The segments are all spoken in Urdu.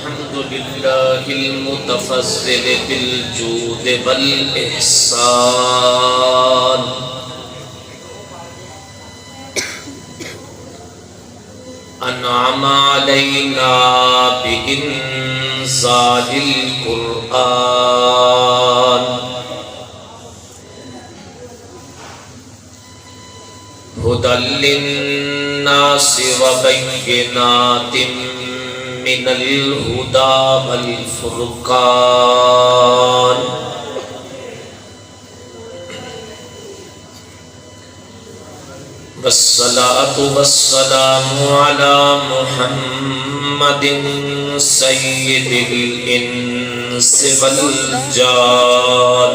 الحمد لله المتفضل بالجود والإحسان أنعم علينا بإنزال القرآن هدى للناس وبينات من الهدى والفرقان والصلاة والسلام على محمد سيد الإنس والجان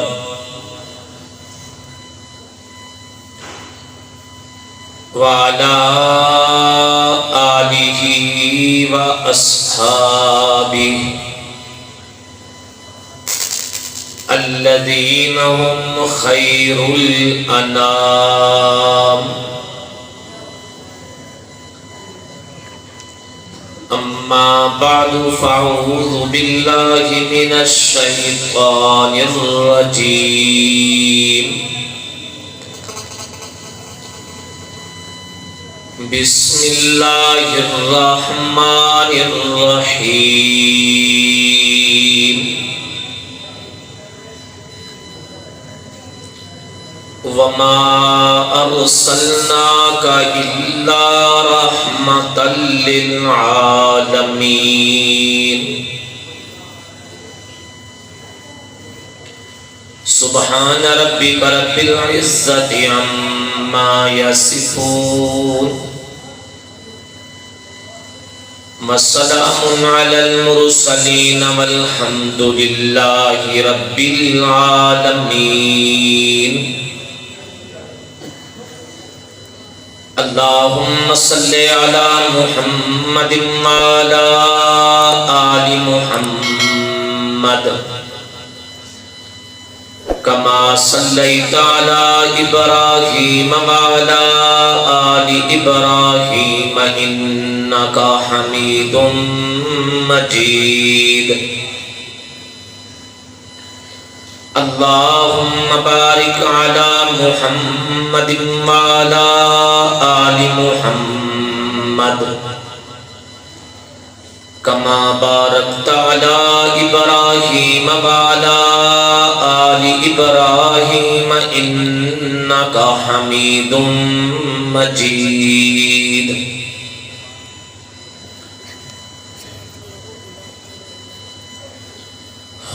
وعلى آله وأصحابه الذين هم خير الأنام أما بعد فأعوذ بالله من الشيطان الرجيم بسم الله الرحمن الرحيم وما أرسلناك إلا رحمة للعالمين سبحان ربك رب العزة عما يصفون والسلام على المرسلين والحمد لله رب العالمين اللهم صل على محمد وعلى آل محمد كما صليت على إبراهيم وعلى آل إبراهيم إنك حميد مجيد اللهم بارك على محمد وعلى آل محمد كما باركت على إبراهيم وعلى آل إبراهيم إنك حميد مجيد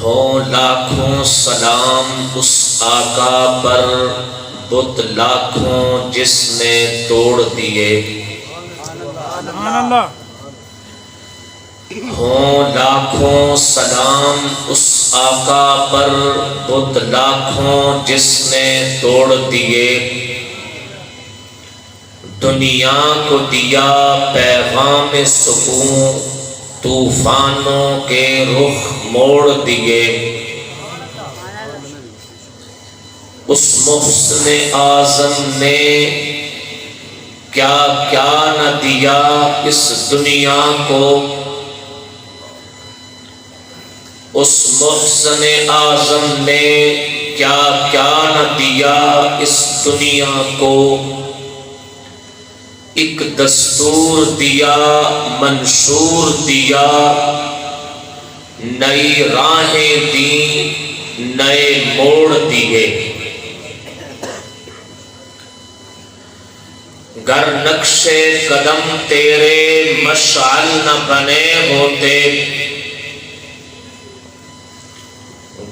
ہو لاکھوں سلام اس آقا پر بت لاکھوں جس نے توڑ دیے ہوں لاکھوں سلام اس آقا پر بت لاکھوں جس نے توڑ دیے دنیا کو دیا پیغام سکون طوفانوں کے رخ موڑ دیے اس محسن اعظم نے کیا کیا نہ دیا اس دنیا کو اس محسن اعظم نے کیا کیا نہ دیا اس دنیا کو ایک دستور دیا منشور دیا نئی راہیں دی نئے موڑ دیے گر نقشے قدم تیرے مشعل نہ بنے ہوتے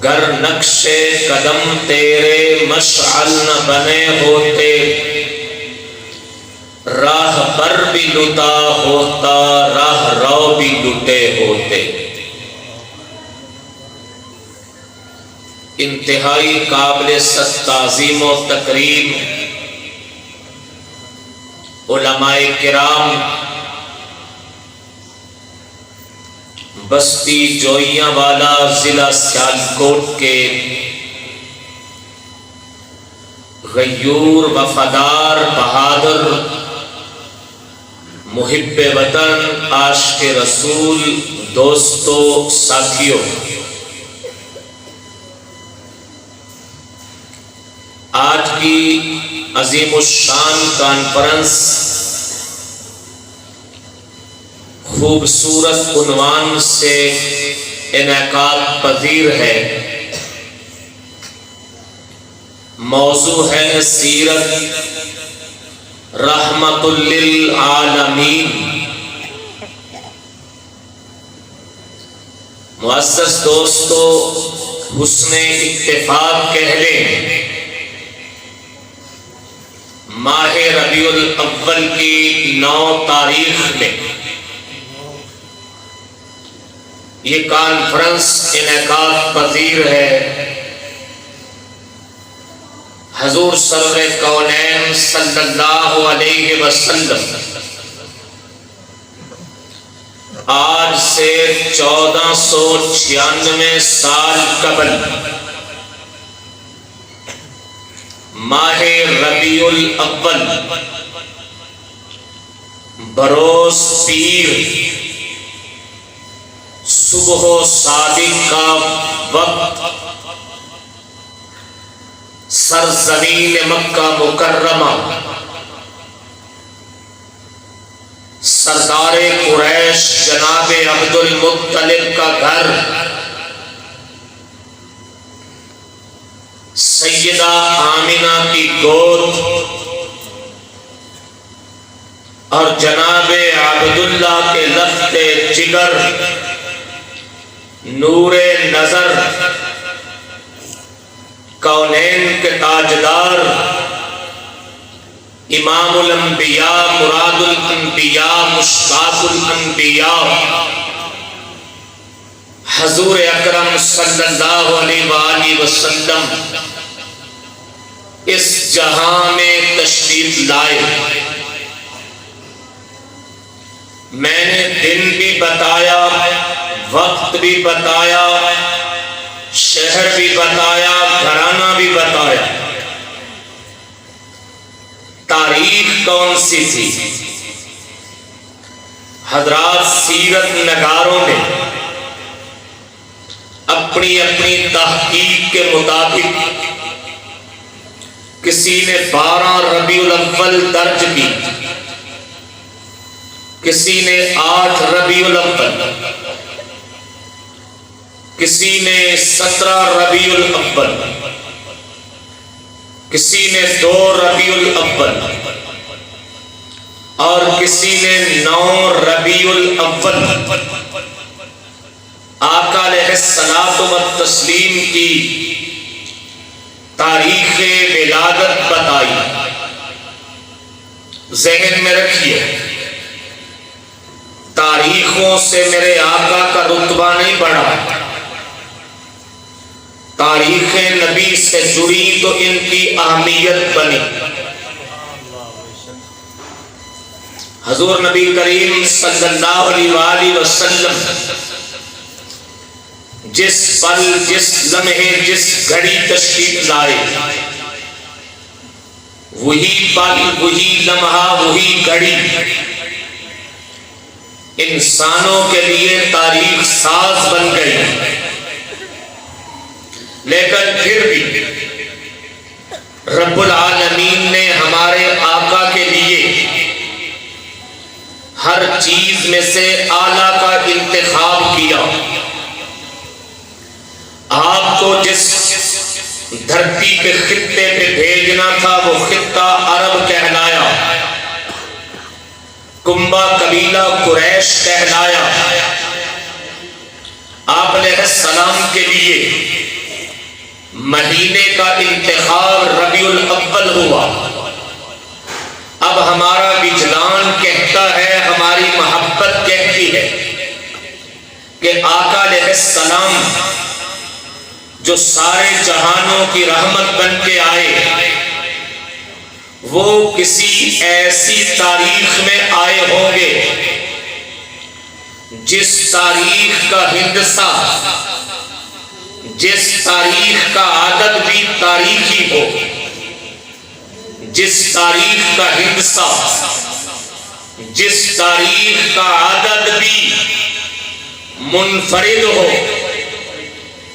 گر نقشے قدم تیرے مشعل نہ بنے ہوتے راہ پر بھی لٹا ہوتا راہ رو بھی لٹے ہوتے انتہائی قابل تعظیم و تکریم علماء کرام بستی جوئیاں والا ضلع سیالکوٹ کے غیور وفادار بہادر محب وطن، عاشق رسول، دوستو، ساتھیوں، آج کی عظیم الشان کانفرنس خوبصورت عنوان سے انعقاد پذیر ہے۔ موضوع ہے سیرت رحمت للعالمین۔ معزز دوستو، حسن اتفاق کہہ لیں، ماہ ربیع الاول کی 9 تاریخ میں یہ کانفرنس انعقاد پذیر ہے۔ حضور سرور کونین صلی اللہ علیہ وسلم آج سے 1496 سال قبل ماہ ربیع الاول بروز پیر صبح و صادق کا وقت سرزمین مکہ مکرمہ سردار قریش جناب عبد المطلب کا گھر سیدہ آمنہ کی گود اور جناب عبداللہ کے لخت جگر نور نظر کونین کے تاجدار امام الانبیاء مراد الانبیاء مشتاق الانبیاء حضور اکرم صلی اللہ علیہ وآلہ وسلم اس جہاں میں تشریف لائے۔ میں نے دن بھی بتایا، وقت بھی بتایا، شہر بھی بتایا، گھرانہ بھی بتایا۔ تاریخ کون سی تھی؟ حضرات سیرت نگاروں نے اپنی اپنی تحقیق کے مطابق کسی نے 12 ربیع الاول درج کی، کسی نے 8 ربیع الاول، کسی نے 17 ربیع الاول، کسی نے 2 ربیع الاول اور کسی نے 9 ربیع الاول۔ آقا علیہ الصلاۃ والتسلیم کی تاریخ ولادت بتائی۔ ذہن میں رکھیے، تاریخوں سے میرے آقا کا رتبہ نہیں بڑھا، تاریخ نبی سے جڑی تو ان کی اہمیت بنی۔ حضور نبی کریم صلی اللہ علیہ وآلہ وسلم جس پل، جس لمحے، جس گھڑی تشریف لائے، وہی پل، وہی لمحہ، وہی گھڑی انسانوں کے لیے تاریخ ساز بن گئی۔ لیکن پھر بھی رب العالمین نے ہمارے آقا کے لیے ہر چیز میں سے اعلیٰ کا انتخاب کیا۔ آپ کو جس دھرتی کے خطے پہ بھیجنا تھا وہ خطہ عرب کہلایا، کنبہ قبیلہ قریش کہلایا۔ آپ علیہ السلام کے لیے مہینے کا انتخاب ربیع الاول ہوا۔ اب ہمارا وجدان کہتا ہے، ہماری محبت کہتی ہے کہ آقا علیہ السلام جو سارے جہانوں کی رحمت بن کے آئے، وہ کسی ایسی تاریخ میں آئے ہوں گے جس تاریخ کا ہندسہ، جس تاریخ کا عدد بھی تاریخی ہو، جس تاریخ کا ہندسہ جس تاریخ کا عدد بھی منفرد ہو،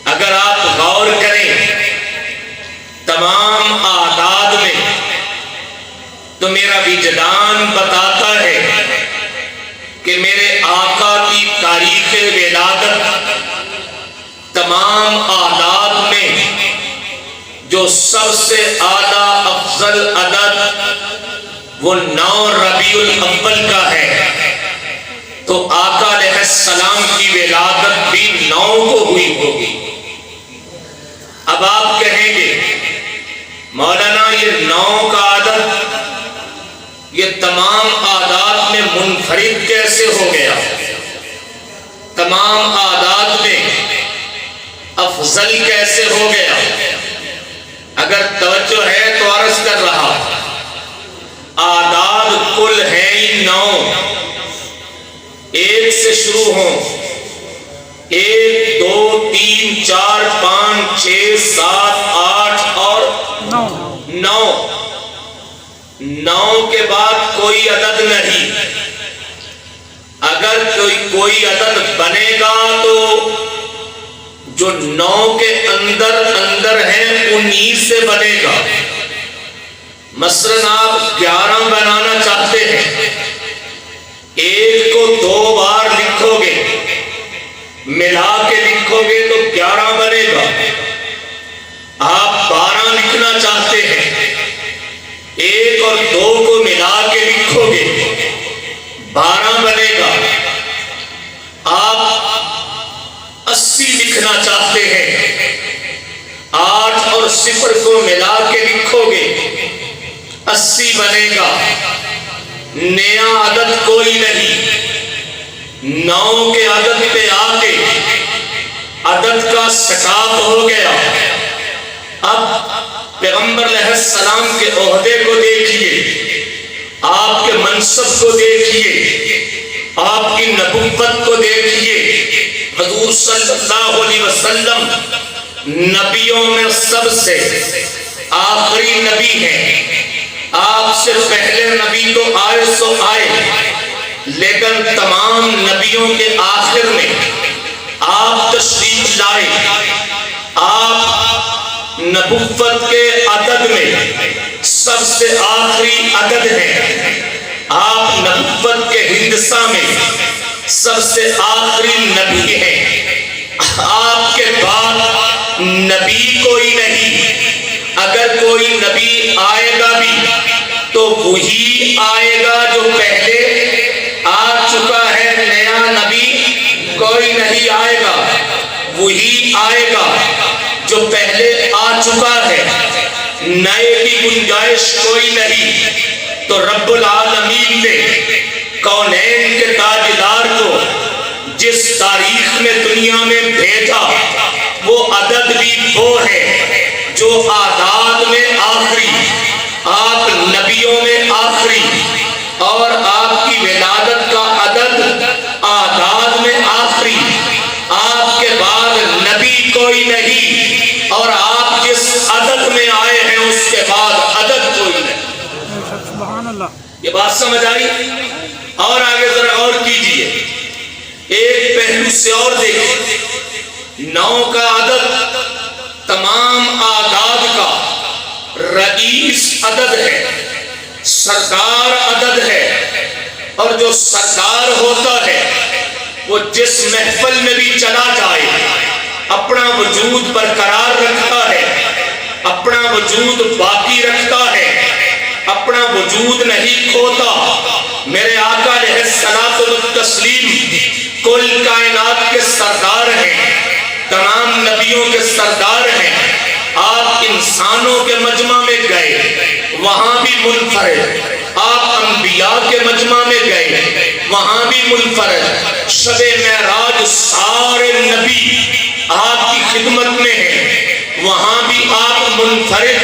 اگر آپ غور کریں تمام اعداد میں، تو میرا وجدان بتاتا ہے کہ میرے آقا کی تاریخ ولادت تمام اعداد میں جو سب سے اعلیٰ افضل عدد وہ 9 ربیع الاول کا ہے، تو آقا علیہ السلام کی ولادت بھی 9 کو ہوئی ہوگی۔ اب آپ کہیں گے مولانا یہ 9 کا عدد یہ تمام اعداد میں منفرد کیسے ہو گیا، تمام اعداد میں افضل کیسے ہو گیا؟ اگر توجہ ہے تو عرض کر رہا، اعداد کل ہیں ہی 9، 1 سے شروع ہوں، 1 2 3 4 5 6 7 8 اور 9 کے بعد کوئی عدد نہیں۔ اگر کوئی عدد بنے گا تو جو 9 کے اندر ہیں 19 سے بنے گا۔ مثلاً آپ 11 بنانا چاہتے ہیں، 1 کو 2 بار لکھو گے، ملا کے لکھو گے تو 11 بنے گا۔ آپ 12 لکھنا چاہتے ہیں، 1 اور 2 کو ملا کے لکھو گے، 12 بنے گا۔ آپ 80 لکھنا چاہتے ہیں، 8 اور 0 کو ملا کے لکھو گے، 80 بنے گا۔ نیا عدد کوئی نہیں، 9 کے عدد پہ آ کے عدد کا سٹاپ ہو گیا۔ اب پیغمبر علیہ السلام کے عہدے کو دیکھیے، آپ کے منصب کو دیکھیے، آپ کی نبوت کو دیکھیے۔ حضور صلی اللہ علیہ وسلم نبیوں میں سب سے آخری نبی ہیں۔ آپ سے پہلے نبی تو آئے سو آئے، لیکن تمام نبیوں کے آخر میں آپ تشریف لائے۔ آپ نبوت کے عدد میں سب سے آخری عدد ہیں۔ آپ نبوت کے ہندسہ میں سب سے آخری نبی ہیں۔ آپ کے بعد نبی کوئی نہیں۔ اگر کوئی نبی آئے گا بھی تو وہی آئے گا جو پہلے آ چکا ہے۔ نیا نبی کوئی نہیں آئے گا، وہی آئے گا جو پہلے آ چکا ہے۔ نئے کی گنجائش کوئی نہیں۔ تو رب العالمین نے کونین کے تاجدار کو جس تاریخ میں دنیا میں بھیجا، وہ عدد بھی وہ ہے جو اعداد میں آخری، آپ نبیوں میں آخری، اور آپ کی ولادت کا عدد اعداد میں آخری۔ آپ کے بعد نبی کوئی نہیں، اور آپ جس عدد میں آئے ہیں اس کے بعد عدد کوئی نہیں۔ سبحان اللہ۔ یہ بات سمجھ آئی؟ اور آگے ذرا اور کیجئے، ایک پہلو سے اور دیکھیں۔ 9 کا عدد تمام اعداد کا رئیس عدد ہے، سردار عدد ہے، اور جو سردار ہوتا ہے وہ جس محفل میں بھی چلا جائے اپنا وجود برقرار رکھتا ہے، اپنا وجود باقی رکھتا ہے، اپنا وجود نہیں کھوتا۔ میرے آقا علیہ الصلوۃ والتسلیم کل کائنات کے سردار ہیں، تمام نبیوں کے سردار ہیں۔ آپ انسانوں کے مجمع میں گئے، وہاں بھی منفرد۔ آپ انبیاء کے مجمع میں گئے، وہاں بھی منفرد۔ شب معراج سارے نبی آپ کی خدمت میں ہیں، وہاں بھی آپ منفرد۔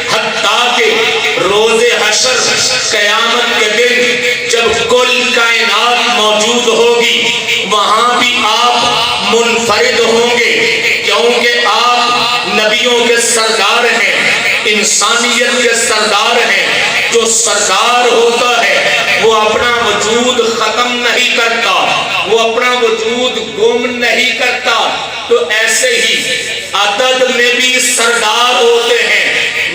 حتیٰ کہ روز حشر قیامت کے دن جب کل کائنات موجود ہوگی، وہاں بھی آپ منفرد ہوں گے، کیونکہ آپ نبیوں کے سردار ہیں۔ انسانیت کے سردار ہیں. جو سردار ہوتا ہے وہ اپنا وجود ختم نہیں کرتا, وہ اپنا وجود گم نہیں کرتا. تو ایسے ہی عدد میں بھی سردار ہوتے ہیں.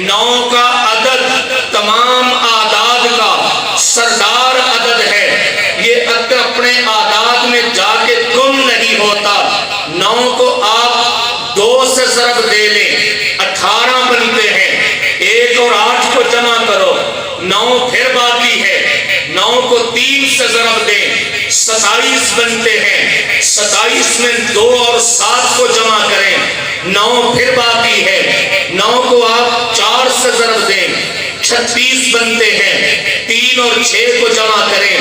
9 کا عدد تمام اعداد کا سردار عدد ہے. یہ عدد اپنے اعداد میں جا کے گم نہیں ہوتا. 9 کو آپ 2 سے ضرب دے لیں 18 بنتے ہیں. 1 اور 8 کو جمع کرو 9 پھر باقی ہے. 9 کو 3 سے ضرب دیں 27 بنتے ہیں. 27 میں 2 اور 7 کو جمع کریں 9 پھر باقی ہے. 9 کو آپ 4 سے ضرب دیں 36 بنتے ہیں. 3 اور 6 کو جمع کریں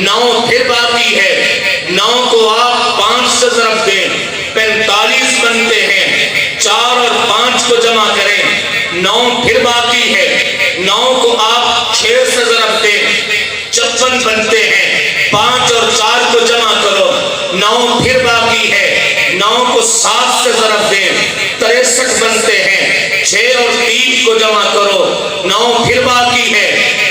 9 پھر باقی ہے. 9 کو آپ 5 سے ضرب دیں 45 بنتے ہیں. 4 اور 5 کو جمع کریں 9 پھر باقی ہے. 9 کو آپ 6 سے ضرب دیں 56 بنتے ہیں. 5 اور 4 کو جمع کرو 9 پھر باقی ہے. 9 کو 7 سے ضرب دیں 63 بنتے ہیں. 6 اور 3 کو جمع کرو 9 پھر باقی ہے.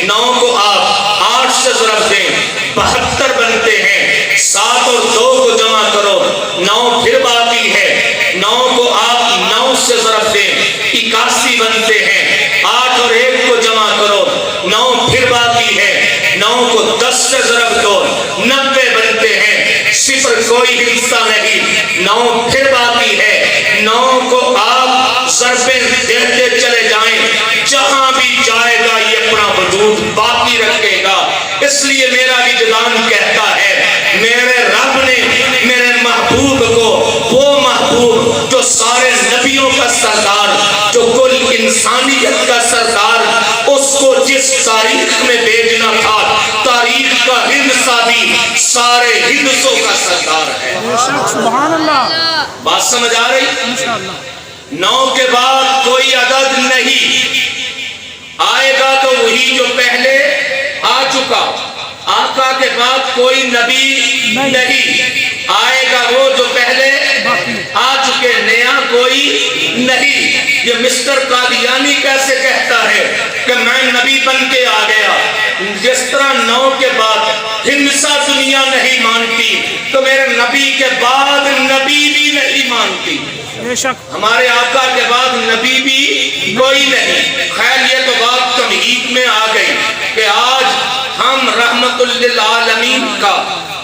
9 کو آپ 8 سے ضرب دیں 72 بنتے ہیں. 7 اور 2 کو جمع کرو 9 پھر باقی ہے. 9 کو آپ 9 سے ضرب دیں 81 بنتے ہیں. 8 اور 1 کو جمع کرو 9 پھر باقی ہے. 9 کو 10 سے ضرب دو 90 بنتے ہیں. صفر کوئی حصہ نہیں 9 پھر باقی ہے. 9 کو آپ ضربیں دیتے چلے جائیں جہاں بھی جائے گا یہ اپنا وجود باقی رکھے گا. اس لیے میرا وجدان کہتا ہے میرے رب نے میرے محبوب کو, وہ محبوب جو سارے نبیوں کا سردار, جو کل انسانیت کا سردار, اس کو جس تاریخ میں بھیجنا تھا تاریخ کا ہندسہ بھی سارے ہندسوں کا سردار ہے. سبحان اللہ. بات سمجھ آ رہی؟ انشاءاللہ 9 کے بعد کوئی عدد نہیں آئے گا تو وہی جو پہلے آ چکا. آقا کے بعد کوئی نبی نہیں آئے گا, وہ جو پہلے آ چکے. نیا کوئی نہیں. یہ مسٹر قادیانی کیسے کہتا ہے کہ میں نبی بن کے آ گیا؟ جس طرح 9 کے بعد ہندسہ دنیا نہیں مانتی تو میرے نبی کے بعد نبی بھی نہیں مانتی. بے شک ہمارے آقا کے بعد نبی بھی کوئی نہیں. خیر یہ تو بات تمہید میں آ گئی کہ آج ہم رحمت للعالمین کا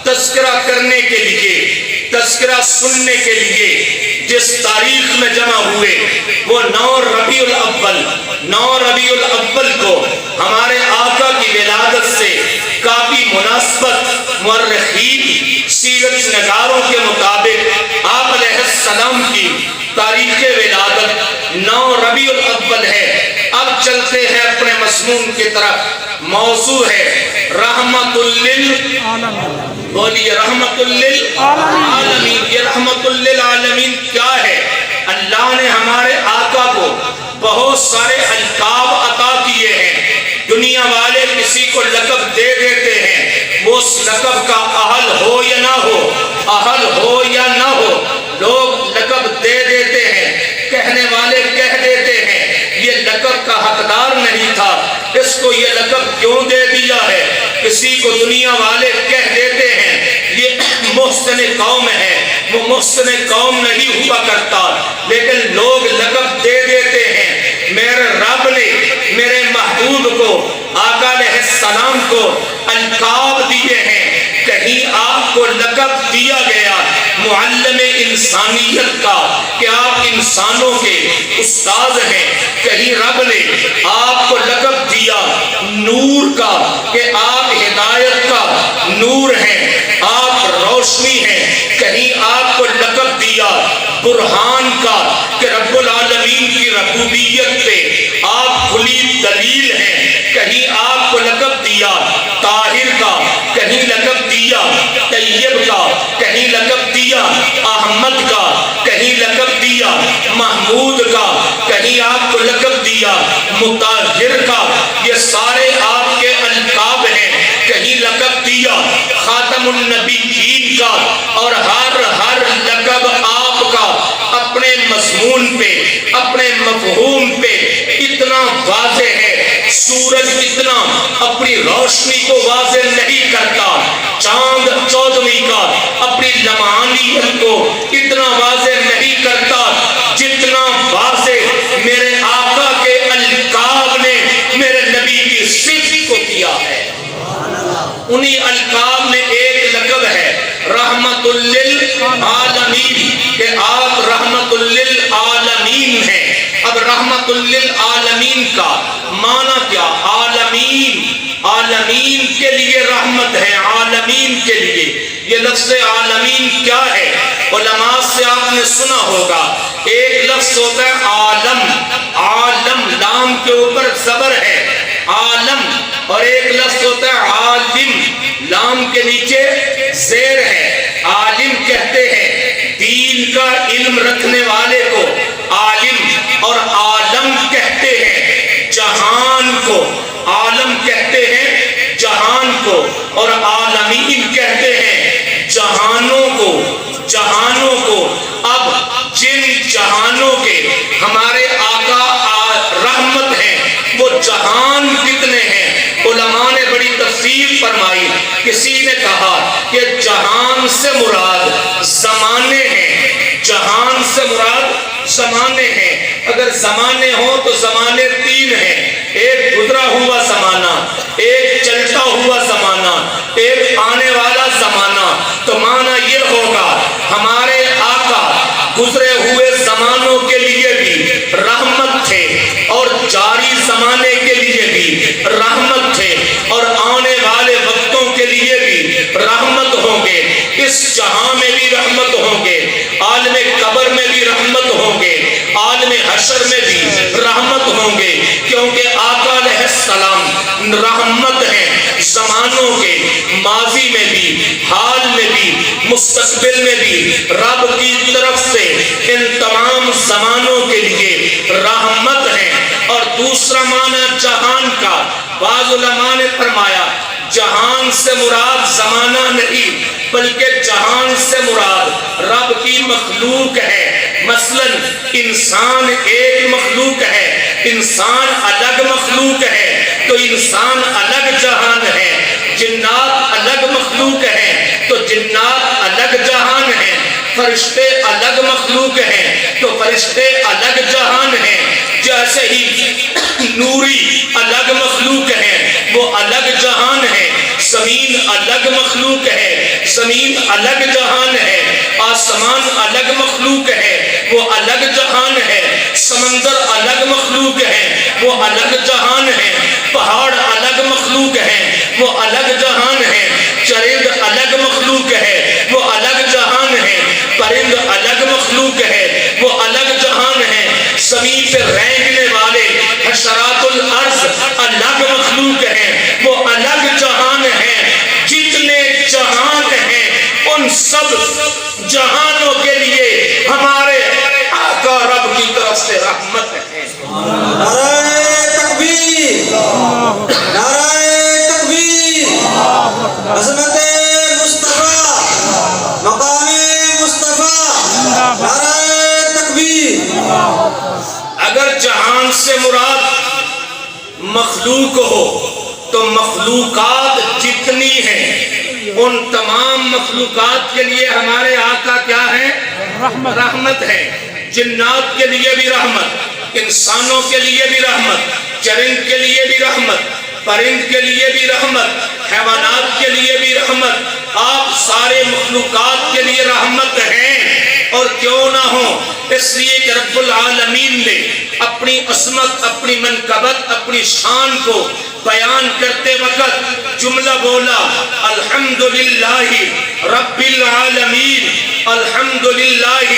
تذکرہ کرنے کے لیے, تذکرہ سننے کے لیے جس تاریخ میں جمع ہوئے وہ 9 ربیع الاول. 9 ربیع الاول کو ہمارے آقا کی ولادت سے کافی مناسبت مورخین سیرت نگاروں کے مطابق آپ علیہ السلام کی تاریخ ولادت 9 ربیع الاول ہے. اب چلتے ہیں اپنے مضمون کی طرف. موضوع ہے رحمت للعالمین. بولیے رحمت للعالمین. یہ رحمت للعالمین کیا ہے؟ اللہ نے ہمارے آقا کو بہت سارے القاب عطا کیے ہیں. دنیا والے کسی کو لقب دے دیتے ہیں, وہ اس لقب کا اہل ہو یا نہ ہو, اہل ہو یا نہ ہو, لوگ لقب دے دیتے ہیں. کہنے والے کہہ دیتے ہیں یہ لقب کا حقدار نہیں تھا, اس کو یہ لقب کیوں دے دیا ہے. کسی کو دنیا والے کہہ دیتے ہیں یہ محسن قوم ہے, وہ محسن قوم نہیں ہوا کرتا, لیکن لوگ لقب دے دیتے ہیں. میرے رب نے میرے محبوب کو آقا علیہ السلام کو القاب دیے ہیں. کہیں آپ کو لقب دیا گیا معلم انسانیت کا کہ آپ انسانوں کے استاد ہیں. کہیں رب نے آپ کو لقب دیا نور کا کہ آپ ہدایت کا نور ہیں, آپ روشنی ہیں. کہیں آپ کو لقب دیا برہان کا کہ رب العالمین کی ربوبیت پہ آپ کھلی دلیل ہیں. کہیں آپ کو لقب دیا طاہر کا, کہیں لقب دیا طیب کا, کہیں لقب دیا احمد کا, کہیں لقب دیا محمود کا, کہیں آپ کو لقب دیا مطہر کا. یہ سارے آپ کے القاب ہیں. کہیں لقب دیا خاتم النبیین کا, اور ہر لقب آپ کا اپنے مضمون پہ, اپنے مفہوم پہ اتنا سورج اتنا اپنی روشنی کو واضح نہیں کرتا، چاند 14ویں کا اپنی لمعانیت کو اتنا واضح نہیں کرتا جتنا واضح میرے آقا کے القاب نے میرے نبی کی صفت کو کیا ہے۔ انہی القاب میں ایک لقب ہے رحمت للعالمین، کہ آپ رحمت للعالمین ہیں۔ اب رحمت للعالمین کا معنی کیا؟ عالمین، عالمین کے لیے رحمت ہے، عالمین کے لیے۔ یہ لفظ عالمین کیا ہے؟ علماء سے آپ نے سنا ہوگا، ایک لفظ ہوتا ہے عالم، عالم لام کے اوپر زبر ہے عالم، اور ایک لفظ ہوتا ہے عالم، لام کے نیچے زیر ہے۔ عالم کہتے ہیں دین کا علم رکھنے والے کو عالم، اور عالم کہتے ہیں جہان کو، عالم کہتے ہیں جہان کو، اور عالمین کہتے ہیں جہانوں کو، جہانوں کو۔ اب جن جہانوں کے ہمارے آقا رحمت ہیں وہ جہان کتنے ہیں؟ علماء نے بڑی تفصیل فرمائی۔ کسی نے کہا کہ جہان سے مراد زمانے ہیں، جہان سے مراد زمانے ہیں۔ اگر زمانے ہوں تو زمانے تین ہیں، ایک گزرا ہوا زمانہ، ایک چلتا ہوا زمانہ، ایک آنے والا زمانہ۔ تو معنی یہ ہوگا ہمارے آقا گزرے ہوئے زمانوں کے لیے بھی رحمت تھے، اور جاری زمانے کے لیے بھی رحمت تھے، اور آنے والے وقتوں کے لیے بھی رحمت ہوں گے۔ اس جہاں میں بھی رحمت ہوں گے، عالم قبر میں بھی رحمت ہوں گے، عالم حشر میں بھی رحمت ہوں گے، کیونکہ آقا علیہ السلام رحمت ہیں زمانوں کے، ماضی میں بھی، حال میں بھی، مستقبل میں بھی۔ رب کی طرف سے ان تمام زمانوں کے لیے رحمت ہے۔ اور دوسرا معنی جہان کا، بعض علماء نے فرمایا جہان سے مراد زمانہ نہیں بلکہ جہان سے مراد رب کی مخلوق ہے۔ مثلا انسان ایک مخلوق ہے، انسان الگ مخلوق ہے تو انسان الگ جہان ہے، جنات الگ مخلوق ہے تو جنات الگ جہان ہے، فرشتے الگ مخلوق ہیں تو فرشتے الگ جہان ہیں۔ جیسے ہی نوری الگ مخلوق ہے وہ الگ جہان ہے، زمین الگ مخلوق ہے، زمین الگ جہان ہے، آسمان الگ مخلوق ہے وہ الگ جہان ہے، سمندر الگ مخلوق ہے وہ الگ جہان ہے، پہاڑ الگ مخلوق ہے وہ الگ جہان ہے، چرند الگ مخلوق ہے وہ الگ جہان ہے، پرند الگ مخلوق ہے وہ الگ جہان ہے، زمین پہ رینگنے والے حشرات الارض الگ مخلوق ہیں وہ الگ جہان ہے۔ جتنے جہان ہیں ان سب جہانوں کے لیے ہمارے آقا رب کی طرف سے رحمت ہے۔ نعرہ تکبیر، نعرہ تکبیر، عظمت مصطفیٰ، مقام مصطفیٰ، نعرہ تکبیر۔ اگر جہان سے مراد مخلوق ہو تو مخلوقات جتنی ہیں ان تمام مخلوقات کے لیے ہمارے آقا کیا ہے؟ رحمت ہے۔ جنات کے لیے بھی رحمت، انسانوں کے لیے بھی رحمت، چرند کے لیے بھی رحمت، پرند کے لیے بھی رحمت، حیوانات کے لیے بھی رحمت، آپ سارے مخلوقات کے لیے رحمت ہیں۔ اور کیوں نہ ہو، اس لیے کہ رب العالمین نے اپنی عظمت، اپنی منقبت، اپنی شان کو بیان کرتے وقت جملہ بولا الحمدللہ رب العالمین، الحمدللہ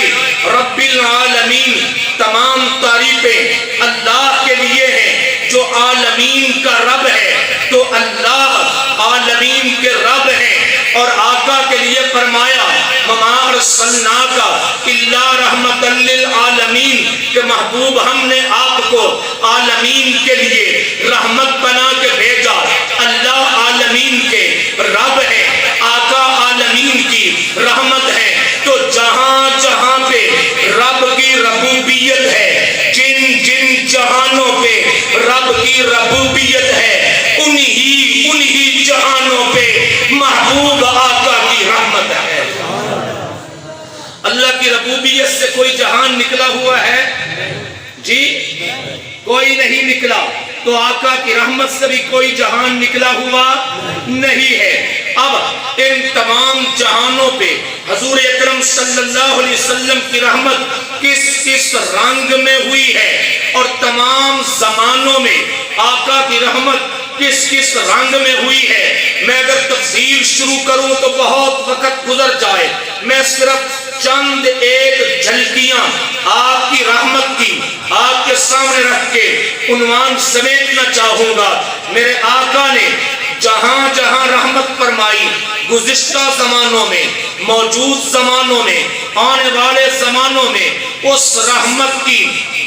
رب العالمین۔ تمام تعریفیں اللہ کے لیے ہیں جو عالمین کا رب ہے، تو اللہ عالمین کے رب ہیں۔ اور آقا کے لیے فرمایا وما ارسلناک الا رحمۃ للعالمین، کہ محبوب ہم نے آپ کو عالمین کے لیے رحمت بنا کے بھیجا۔ اللہ عالمین کے رب ہے، آقا عالمین کی رحمت ہے، تو جہاں جہاں پہ رب کی ربوبیت ہے، جن جن جہانوں پہ رب کی ربوبیت کی ربوبیت سے کوئی جہان نکلا ہوا ہے؟ جی کوئی نہیں نکلا. تو آقا کی رحمت سے بھی کوئی جہان نکلا ہوا نہیں ہے. اب ان تمام جہانوں پہ حضور اکرم صلی اللہ علیہ وسلم کی رحمت کس کس رنگ میں ہوئی ہے اور تمام زمانوں میں آقا کی رحمت کس کس رنگ میں ہوئی ہے. میں اگر تفصیل شروع کروں تو بہت وقت گزر جائے. میں صرف چند ایک جھلکیاں آپ کی رحمت کی آپ کے سامنے رکھ کے عنوان سمیٹنا چاہوں گا. میرے آقا نے جہاں جہاں رحمت فرمائی گزشتہ زمانوں میں، موجود زمانوں میں، آنے والے زمانوں میں، اس رحمت کی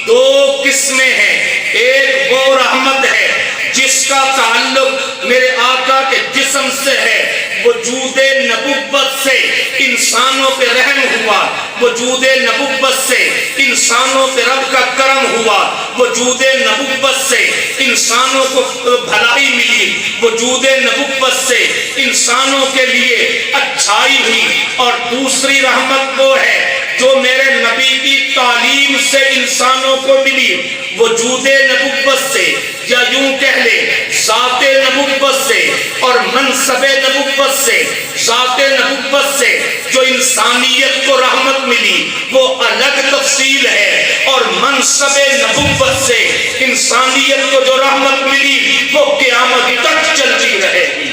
دو قسمیں ہیں. ایک وہ رحمت ہے جس کا تعلق میرے آقا کے جسم سے ہے. وجود نبوت سے انسانوں پہ رحم ہوا، وجود نبوت سے انسانوں پہ رب کا کرم ہوا، وجود نبوت سے انسانوں کو بھلائی ملی، وجود نبوت سے انسانوں کے لیے اچھائی ہوئی. اور دوسری رحمت وہ ہے جو میرے نبی کی تعلیم سے انسانوں کو ملی. وجود نبوت سے یا یوں کہہ لے ذات نبوت سے اور منصب نبوت سے، ذات نبوت سے جو انسانیت کو رحمت ملی وہ الگ تفصیل ہے، اور منصب نبوت سے انسانیت کو جو رحمت ملی وہ قیامت تک چلتی رہے گی.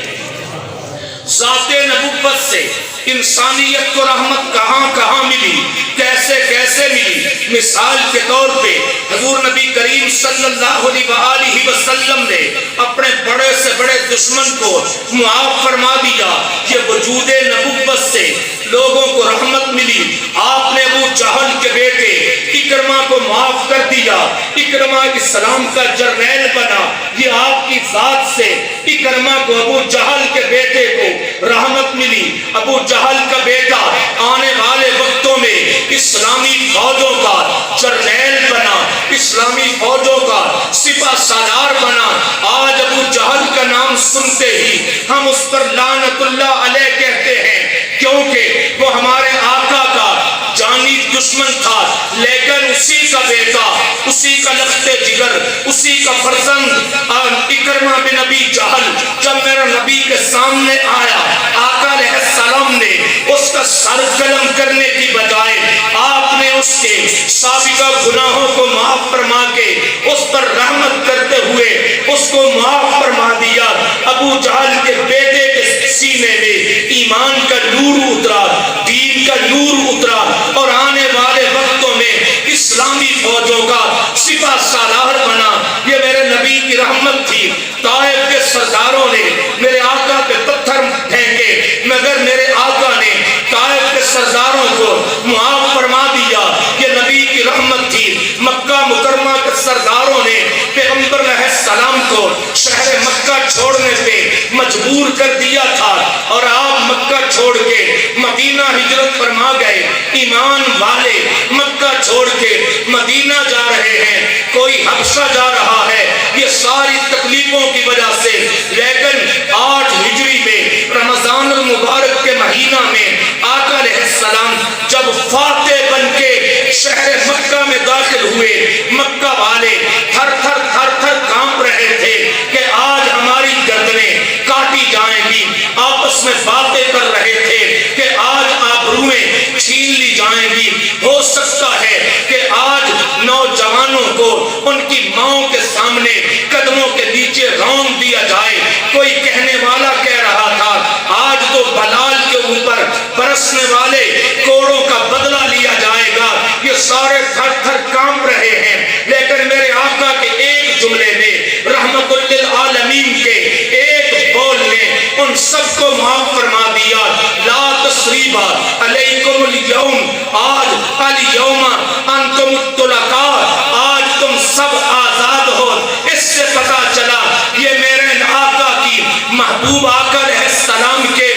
ذات نبوت سے انسانیت کو رحمت کہاں کہاں ملی، کیسے کیسے ملی. مثال کے طور پہ حضور نبی کریم صلی اللہ علیہ وآلہ وسلم نے اپنے بڑے سے بڑے دشمن کو معاف فرما دیا. یہ وجود نبوت سے لوگوں کو رحمت ملی. آپ نے ابو جہل کے بیٹے اکرمہ کو معاف کر دیا. اکرمہ اسلام کا جرنیل بنا. یہ آپ کی ذات سے اکرمہ کو، ابو جہل کے بیٹے کو رحمت ملی. ابو جہل کا بیٹا آنے والے وقتوں میں اسلامی فوجوں کا جرنیل بنا، اسلامی فوجوں کا سپہ سالار بنا. آج ابو جہل کا نام سنتے ہی ہم اس پر لعنت اللہ علیہ کہتے ہیں، کیونکہ وہ ہمارے آقا کا جانی دشمن تھا. لیکن اسی کا بیٹا، اسی کا لخت جگر، اسی کا فرزند اکرمہ بن ابی جہل جب میرا نبی کے سامنے آیا، آقا علیہ السلام نے اس کا سر قلم کرنے کی بجائے آپ نے اس کے سابقہ گناہوں کو معاف فرما کے اس پر رحمت کرتے ہوئے اس کو معاف فرما دیا. ابو جہل کے بیٹے کے سینے میں ایمان کا نور اترا، دین کا نور اترا، اور آنے والے وقتوں میں اسلامی فوجوں کا سپہ سالار بنا. یہ میرے نبی کی رحمت تھی. طائف کے سرداروں نے میرے آقا پہ پتھر پھینکے، مگر میرے آقا نے طائف کے سرداروں کو معاف فرما دیا. یہ نبی کی رحمت تھی. مکہ مکرمہ کے سرداروں نے پیغمبر علیہ السلام کو شہر مکہ چھوڑنے پہ مجبور کر دیا تھا، اور آپ مکہ چھوڑ کے مدینہ ہجرت فرما گئے. ایمان والے مکہ چھوڑ کے مدینہ جا رہے ہیں، کوئی حبشہ جا رہا ہے. یہ ساری تکلیفوں کی وجہ سے. لیکن 8 ہجری میں رمضان المبارک کے مہینہ میں آقا علیہ السلام جب فاتح بن کے شہر مکہ میں داخل ہوئے، مکہ والے تھر تھر تھر تھر کانپ رہے تھے کہ آج ہماری گردنیں کاٹی جائیں گی. آپس میں باتیں کر رہے تھے کہ آج آبروئیں چھین لی جائیں گی. ہو سکتا ہے کہ آج نوجوانوں کو ان کی ماؤں کے سامنے قدموں کے نیچے رون دیا جائے. کوئی کہنے والا کہہ رہا تھا آج تو بلال کے اوپر برسنے والے کوڑوں کا بدلہ لیا جائے گا. یہ سارے تھر تھر کانپ رہے ہیں. لیکن میرے آقا کے ایک جملے نے، رحمت للعالمین کے ایک بول نے ان سب کو معاف فرما دیا. لا تثریب علیکم اليوم، آج الیوم انتم الطلقاء، آج تم سب آزاد ہو. اس سے پتا چلا یہ میرے آقا کی، محبوب آقا علیہ السلام کے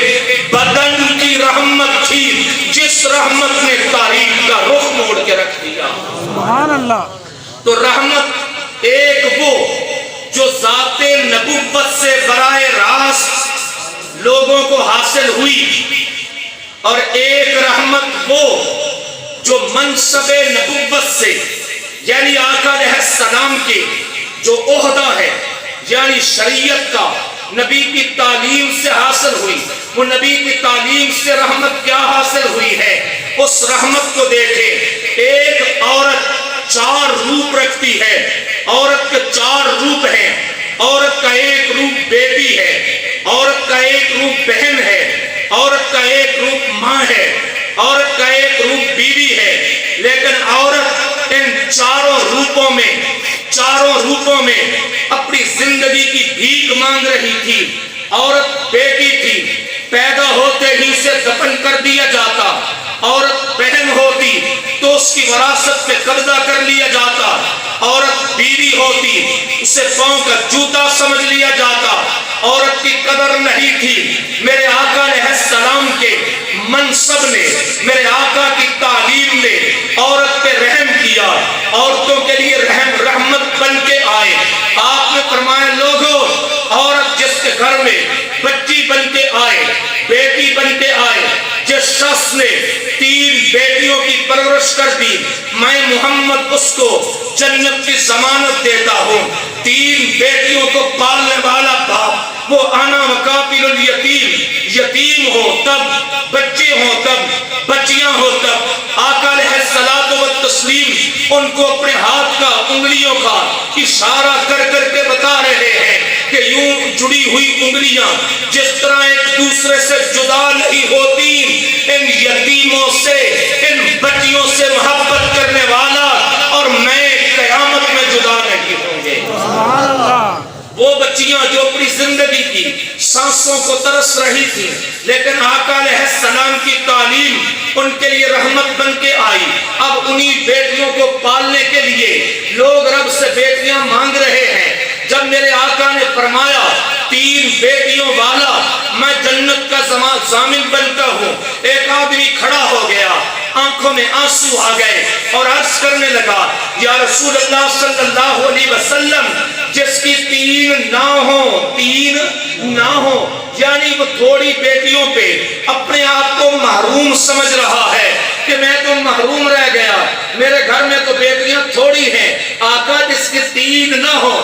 بدن کی رحمت تھی، جس رحمت نے تاریخ کا رخ موڑ کے رکھ دیا. سبحان اللہ. تو رحمت ایک وہ جو ذات نبوت سے براہ راست لوگوں کو حاصل ہوئی، اور ایک رحمت وہ جو منصب نبوت سے یعنی آقا علیہ السلام کے جو عہدہ ہے یعنی شریعت کا نبی کی تعلیم سے حاصل ہوئی، وہ نبی کی تعلیم سے رحمت کیا حاصل ہوئی ہے، اس رحمت کو دیکھیں۔ ایک عورت 4 روپ رکھتی ہے، عورت کے 4 روپ ہیں۔ عورت کا ایک روپ بیٹی ہے، عورت کا ایک روپ بہن ہے، عورت کا ایک روپ ماں ہے، عورت کا ایک روپ بیوی ہے۔ لیکن عورت ان چاروں روپوں میں اپنی زندگی کی بھیک مانگ رہی تھی۔ عورت بیٹی تھی، پیدا ہوتے ہی اسے دفن کر دیا جاتا۔ عورت بہن ہوتی تو اس کی وراثت پہ قبضہ کر لیا جاتا۔ عورت بیوی ہوتی اسے پاؤں کا جوتا سمجھ لیا جاتا۔ عورت کی قدر نہیں تھی۔ میرے آقا علیہ السلام کے منصب نے، میرے آقا کی تعلیم نے عورت پہ رحم کیا، عورتوں کے لیے رحمت بن کے آئے۔ آپ نے فرمایا لوگوں، عورت جس کے گھر میں بچی بن کے آئے، بیٹی بن کے آئے، جس شخص نے 3 بیٹیوں کی پرورش کر دی، میں محمد اس کو جنت کی ضمانت دیتا ہوں۔ 3 بیٹیوں کو پالنے والا باپ، وہ انا وکافل الیتیم، یتیم ہو تب، بچے ہو تب، بچیاں ہو تب۔ آقا علیہ الصلوۃ والتسلیم ان کو اپنے ہاتھ کا، انگلیوں کا اشارہ کر کر کے بتا رہے ہیں کہ یوں جڑی ہوئی انگلیاں جس طرح ایک دوسرے سے جدا نہیں ہوتی، ان یتیموں سے، ان بچیوں سے محبت کرنے والا اور میں قیامت میں جدا نہیں ہوں گے۔ سبحان اللہ۔ وہ بچیاں جو اپنی زندگی کی سانسوں کو ترس رہی تھی، لیکن آقا علیہ السلام کی تعلیم ان کے لیے رحمت بن کے آئی۔ اب انہی بیٹیوں کو پالنے کے لیے لوگ رب سے بیٹیاں مانگ رہے ہیں۔ جب میرے آقا نے فرمایا 3 بیٹیوں والا میں جنت کا ضامن بنتا ہوں، ایک آدمی کھڑا ہو گیا، آنکھوں میں آنسو آ گئے اور عرض کرنے لگا یا رسول اللہ صلی اللہ علیہ وسلم، جس کی 3 نہ ہو یعنی وہ تھوڑی بیٹیوں پہ اپنے آپ کو محروم سمجھ رہا ہے کہ میں تو محروم رہ گیا، میرے گھر میں تو بیٹیاں تھوڑی ہیں۔ آقا جس کی 3 نہ ہو،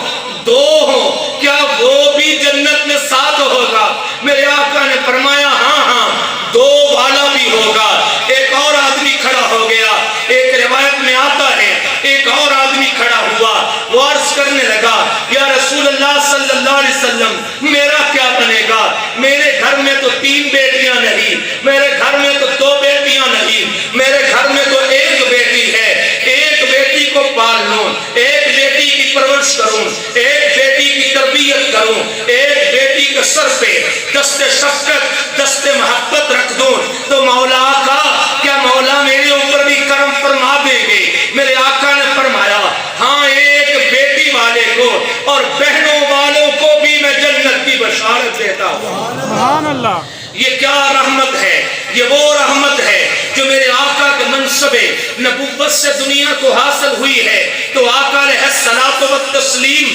2 ہو، کیا وہ بھی جنت میں ساتھ ہوگا؟ میرے آقا نے فرمایا ہاں 2 والا بھی ہوگا۔ ایک اور آدمی کھڑا ہو گیا، ایک روایت میں آتا ہے ایک اور آدمی کھڑا ہوا، وہ عرض کرنے لگا یا رسول اللہ صلی اللہ علیہ وسلم میرا کیا بنے گا؟ میرے گھر میں تو 3 بیٹیاں نہیں، میرے گھر میں تو 2 بیٹیاں نہیں، میرے گھر میں تو 1 بیٹی ہے۔ ایک بیٹی کو پال لوں، ایک بیٹی کی پرورش کروں، ایک بیٹی کی تربیت کروں، ایک بیٹی کے سر پہ دست شفقت، دست محبت رکھ دوں تو مولا آقا کیا مولا میرے اوپر بھی کرم فرما دیں گے؟ میرے آقا نے فرمایا ہاں، ایک بیٹی والے کو اور بہنوں والوں کو بھی میں جنت کی بشارت دیتا ہوں۔ سبحان اللہ۔ یہ کیا رحمت ہے؟ یہ وہ رحمت ہے جو میرے آقا کے منصب نبوت سے دنیا کو حاصل ہوئی ہے۔ تو آقا علیہ الصلوۃ والتسلیم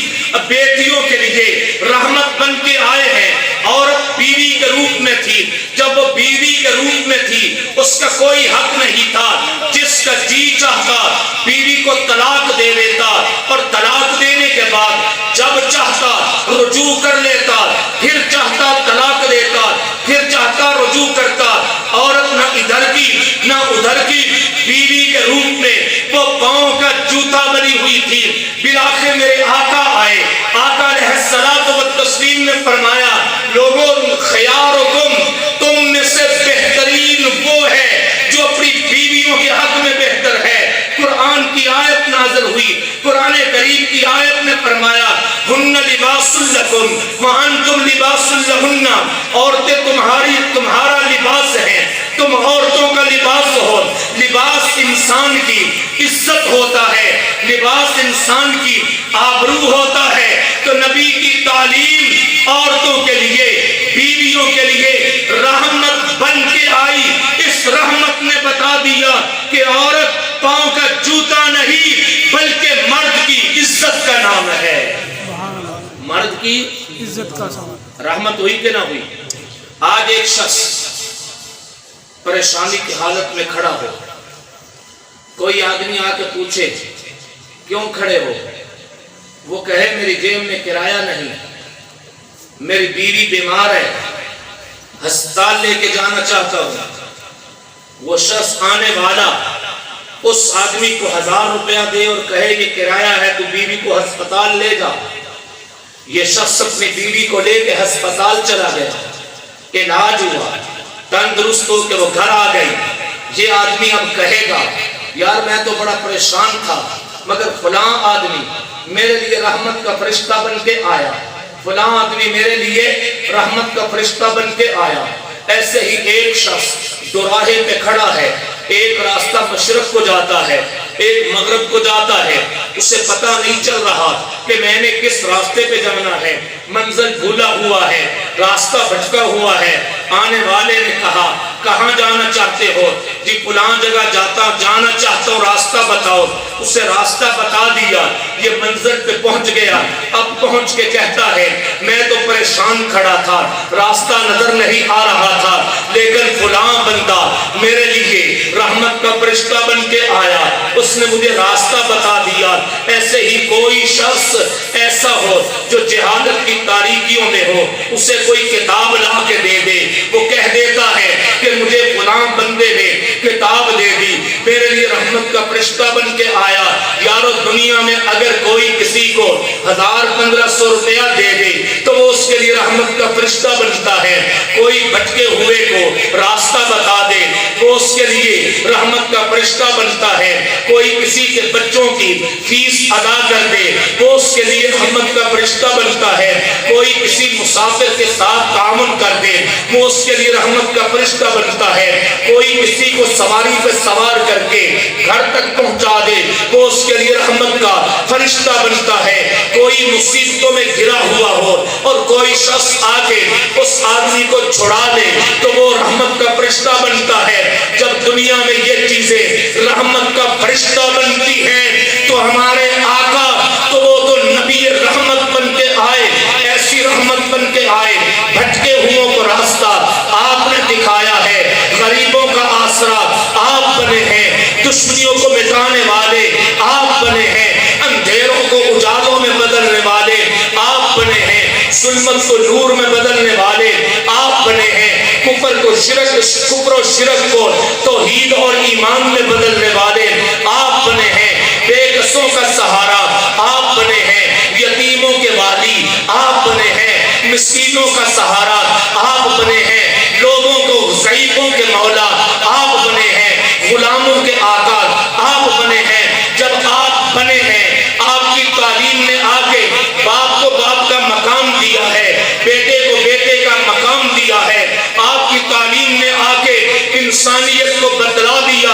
بیٹیوں کے لیے رحمت بن کے آئے ہیں۔ عورت بیوی کے روپ میں تھی، جب وہ بیوی کے روپ میں تھی اس کا کوئی حق نہیں تھا، جس کا جی چاہتا بیوی کو طلاق دے دیتا اور طلاق دینے کے بعد جب چاہتا رجوع کر لیتا، پھر چاہتا طلاق دیتا، پھر چاہتا رجوع کرتا۔ عورت نہ ادھر کی نہ ادھر کی، بیوی کے روپ میں وہ پاؤں کا جوتا بنی ہوئی تھی۔ بالآخر میرے آقا آئے، آقا علیہ الصلوۃ والتسلیم نے فرمایا لوگوں خیارکم، تم میں سے بہترین وہ ہے جو اپنی بیویوں کے حق میں بہتر ہے۔ قرآن کی آیت نازل ہوئی، قرآن کریم کی آیت نے فرمایا ہن لباس لکم وانتم لباس لہن، عورتیں تمہارا لباس ہیں، تم عورتوں کا لباس ہو۔ لباس انسان کی عزت ہوتا ہے، لباس انسان کی آبرو ہوتا ہے۔ تو نبی کی تعلیم عورتوں کے لیے، بیویوں کے لیے رحمت بن کے آئی۔ اس رحمت نے بتا دیا کہ عورت پاؤں کا جوتا نہیں بلکہ مرد کی عزت کا نام ہے۔ مرد کی عزت کا سوال۔ رحمت ہوئی کہ نہ ہوئی؟ آج ایک شخص پریشانی کی حالت میں کھڑا ہو، کوئی آدمی آ کے پوچھے کیوں کھڑے ہو، وہ کہے میری جیب میں کرایہ نہیں، میری بیوی بیمار ہے، ہسپتال لے کے جانا چاہتا ہوں، وہ شخص آنے والا اس آدمی کو 1000 روپیہ دے اور کہے یہ کرایہ ہے تو بیوی کو ہسپتال لے جا، یہ شخص اپنی بیوی کو لے کے ہسپتال چلا گیا، علاج ہوا، تندرست ہو کے وہ گھر آ گئی، یہ آدمی اب کہے گا یار میں تو بڑا پریشان تھا مگر فلاں آدمی میرے لیے رحمت کا فرشتہ بن کے آیا، فلاں آدمی میرے لیے رحمت کا فرشتہ بن کے آیا۔ ایسے ہی ایک شخص دوراہے پہ کھڑا ہے، ایک راستہ مشرق کو جاتا ہے، ایک مغرب کو جاتا ہے، اسے پتہ نہیں چل رہا کہ میں نے کس راستے پہ جانا ہے، منزل بھولا ہوا ہے، راستہ بھٹکا ہوا ہے۔ آنے والے نے کہا کہاں جانا چاہتے ہو؟ جی فلاں جگہ جانا چاہتا ہوں، راستہ بتاؤ۔ اسے راستہ بتا دیا، یہ منزل پہ پہنچ گیا، اب پہنچ کے کہتا ہے میں تو پریشان کھڑا تھا، راستہ نظر نہیں آ رہا تھا، لیکن فلاں بندہ میرے لیے رحمت کا فرشتہ بن کے آیا، اس نے مجھے راستہ بتا دیا۔ ایسے ہی کوئی شخص ایسا ہو جو جہالت کی تاریکیوں میں ہو، اسے کوئی کتاب لا کے دے دے، وہ کہہ دیتا ہے کہ مجھے فلاں بندے نے کتاب دے دی، میرے لیے رحمت کا فرشتہ بن کے آیا۔ یارو دنیا میں اگر کوئی کسی کو 1000-1500 روپیہ دے دے تو وہ اس کے لیے رحمت کا فرشتہ بنتا ہے، کوئی بھٹکے ہوئے کو راستہ بتا دے وہ اس کے لیے رحمت کا فرشتہ بنتا ہے، کوئی کسی کے بچوں کی فیس ادا کر دے وہ اس کے لیے رحمت کا فرشتہ بنتا ہے، کوئی کسی مسافر کے ساتھ تعاون کر دے وہ اس کے لیے رحمت کا فرشتہ بنتا ہے، کوئی کسی کو سواری پہ سوار کر کے گھر تک پہنچا دے وہ اس کے لیے رحمت کا فرشتہ بنتا ہے، کوئی مصیبتوں میں گھرا ہوا ہو اور کوئی شخص آ کے اس آدمی کو چھڑا دے تو وہ رحمت کا فرشتہ بنتا ہے۔ جب دنیا میں یہ چیزیں رحمت کا فرشتہ بنتی ہیں تو ہمارے آقا تو وہ تو نبی رحمت بن کے آئے، ایسی رحمت بن کے آئے، بھٹکے ہوئوں کو راستہ آپ نے دکھایا ہے، غریبوں کا آسرا آپ بنے ہیں، دشمنیوں کو مٹانے والے آپ بنے ہیں، اندھیروں کو اجالوں میں بدلنے والے آپ بنے ہیں، ظلمت کو نور میں بدلنے والے آپ بنے ہیں، کفر و شرک کو توحید اور ایمان میں بدلنے والے آپ بنے ہیں، بے کسوں کا سہارا آپ بنے ہیں، یتیموں کے والی آپ بنے ہیں، مسکینوں کا سہارا آپ بنے ہیں، لوگوں کو ضعیفوں کے مولا آپ بنے ہیں، غلاموں کے آقا آپ بنے ہیں۔ جب آپ بنے ہیں، آپ کی تعلیم نے آ کے باپ کو باپ کا مقام دیا ہے، بیٹے کو بیٹے کا مقام دیا ہے، آپ کی تعلیم نے آ کے انسانیت کو بتلا دیا،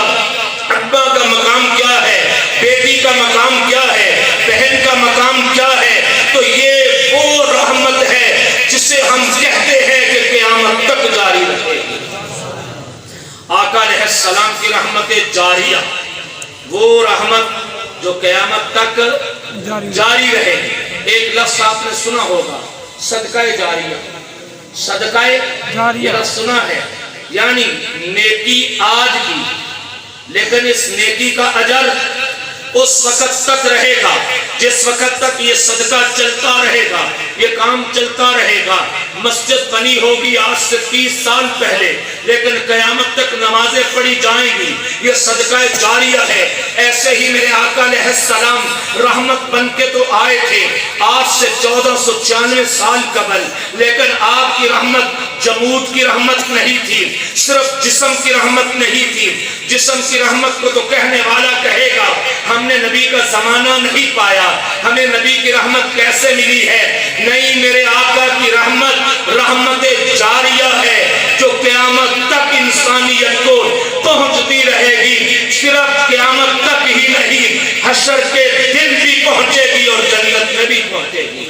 ابا کا مقام کیا ہے، بیٹی کا مقام کیا ہے، بہن کا مقام کیا ہے، تو یہ وہ رحمت ہے جسے ہم کہتے ہیں کہ قیامت تک جاری رہے گی۔ آقا علیہ السلام کی رحمت جاریہ، وہ رحمت جو قیامت تک جاری رہے گی۔ ایک لفظ آپ نے سنا ہوگا، صدقہ جاریہ، صدقہ جاریہ سنا ہے، یعنی نیکی آج کی لیکن اس نیکی کا اجر اس وقت تک رہے گا جس وقت تک یہ صدقہ چلتا رہے گا، یہ کام چلتا رہے گا۔ مسجد بنی ہوگی آج سے 30 سال پہلے لیکن قیامت تک نمازیں پڑھی جائیں گی، یہ صدقہ جاریہ ہے۔ ایسے ہی میرے آقا علیہ السلام رحمت بن کے تو آئے تھے آج سے 1496 سال قبل، لیکن آپ کی رحمت جمود کی رحمت نہیں تھی، صرف جسم کی رحمت نہیں تھی۔ جسم کی رحمت کو تو کہنے والا کہے گا ہم نے نبی کا زمانہ نہیں پایا، ہمیں نبی کی رحمت کیسے ملی ہے؟ نہیں، میرے آقا کی رحمت رحمت جاریہ ہے جو قیامت تک انسانیت کو پہنچتی رہے گی، صرف قیامت تک ہی نہیں، حشر کے دن بھی پہنچے گی اور جنت میں بھی پہنچے گی۔